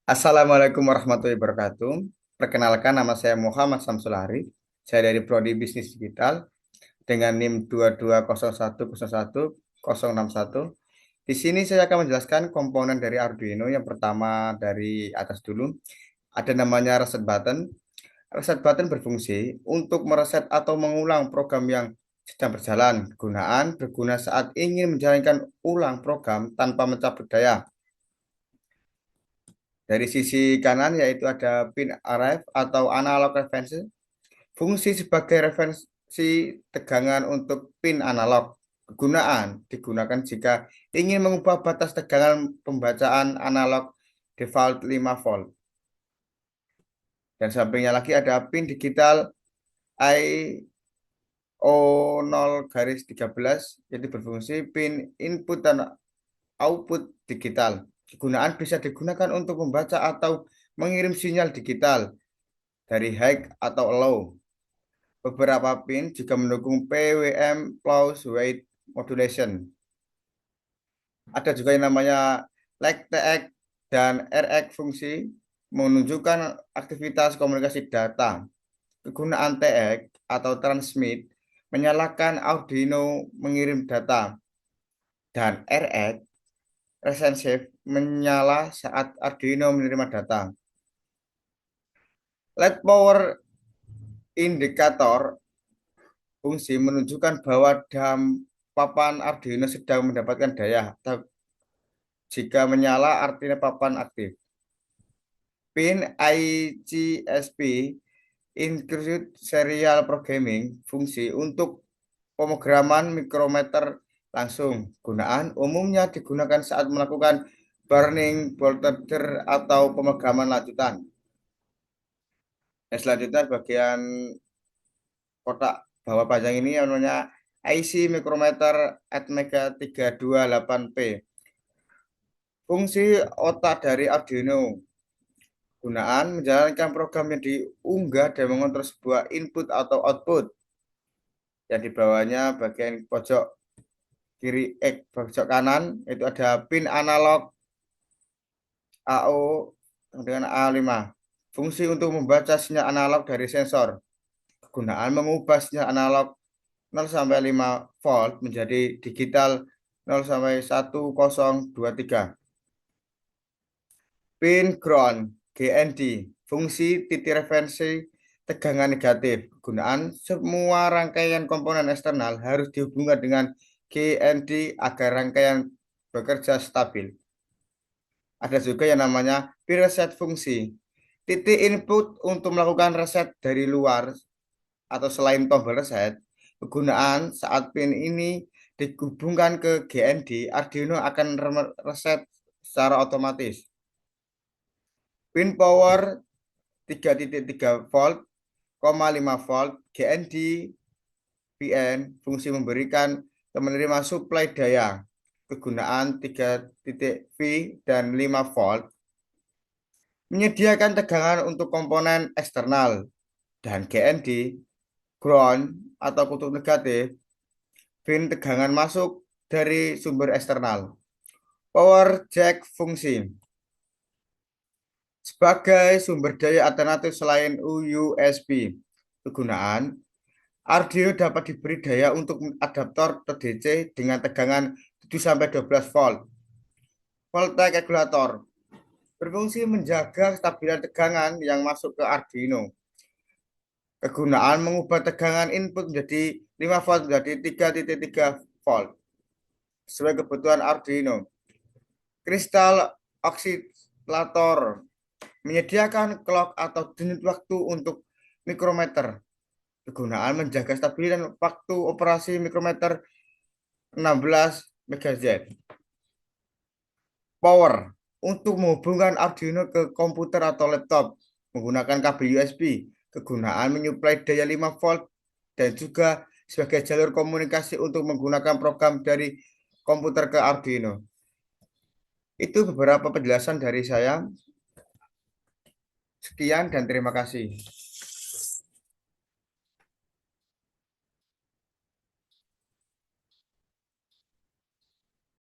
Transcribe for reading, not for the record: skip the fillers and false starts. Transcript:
Assalamualaikum warahmatullahi wabarakatuh. Perkenalkan, nama saya Muhammad Samsulari. Saya dari Prodi Bisnis Digital dengan NIM 2201016061. Di sini saya akan menjelaskan komponen dari Arduino. Yang pertama dari atas dulu, ada namanya reset button. Reset button berfungsi untuk mereset atau mengulang program yang sedang berjalan. Kegunaan berguna saat ingin menjalankan ulang program tanpa mencabut daya. Dari sisi kanan yaitu ada pin RF atau analog reference, fungsi sebagai referensi tegangan untuk pin analog. Kegunaan digunakan jika ingin mengubah batas tegangan pembacaan analog default 5 volt. Dan sampingnya lagi ada pin digital IO0-13, jadi berfungsi pin input dan output digital. Kegunaan bisa digunakan untuk membaca atau mengirim sinyal digital dari high atau low. Beberapa pin juga mendukung PWM pulse width modulation. Ada juga yang namanya lag TX dan RX fungsi menunjukkan aktivitas komunikasi data. Kegunaan TX atau transmit menyalakan Arduino mengirim data, dan RX resensif menyala saat Arduino menerima data. LED power indicator fungsi menunjukkan bahwa papan Arduino sedang mendapatkan daya. Jika menyala artinya papan aktif. Pin ICSP include serial programming fungsi untuk pemrograman mikrometer langsung. Gunaan umumnya digunakan saat melakukan burning voltage atau pemrograman lanjutan. Selanjutnya bagian kotak bawah panjang ini yang namanya IC micrometer Atmega 328P. Fungsi otak dari Arduino. Gunaan menjalankan program yang diunggah dan mengontrol sebuah input atau output. Yang di bawahnya bagian pojok kiri, pojok kanan itu ada pin analog AO dengan A5. Fungsi untuk membaca sinyal analog dari sensor. Kegunaan mengubah sinyal analog 0 sampai 5 volt menjadi digital 0 sampai 1023. Pin ground GND, fungsi titik referensi tegangan negatif. Kegunaan semua rangkaian komponen eksternal harus dihubungkan dengan GND agar rangkaian bekerja stabil. Ada juga yang namanya pin reset fungsi. Titik input untuk melakukan reset dari luar atau selain tombol reset. Kegunaan saat pin ini dihubungkan ke GND, Arduino akan reset secara otomatis. Pin power 3.3 volt, 5 volt, GND PN fungsi memberikan dan menerima suplai daya. Kegunaan 3.V dan 5 volt menyediakan tegangan untuk komponen eksternal, dan GND ground atau kutub negatif pin tegangan masuk dari sumber eksternal. Power jack fungsi sebagai sumber daya alternatif selain USB. Kegunaan Arduino dapat diberi daya untuk adaptor TDC dengan tegangan 7-12 volt. Voltage regulator berfungsi menjaga kestabilan tegangan yang masuk ke Arduino. Kegunaan mengubah tegangan input menjadi 5 volt menjadi 3.3 volt sesuai kebutuhan Arduino. Kristal oksidator menyediakan clock atau denyut waktu untuk mikrometer. Kegunaan menjaga stabilitas waktu operasi mikrometer 16 MHz. Power untuk menghubungkan Arduino ke komputer atau laptop menggunakan kabel USB. Kegunaan menyuplai daya 5 volt dan juga sebagai jalur komunikasi untuk menggunakan program dari komputer ke Arduino. Itu beberapa penjelasan dari saya. Sekian dan terima kasih.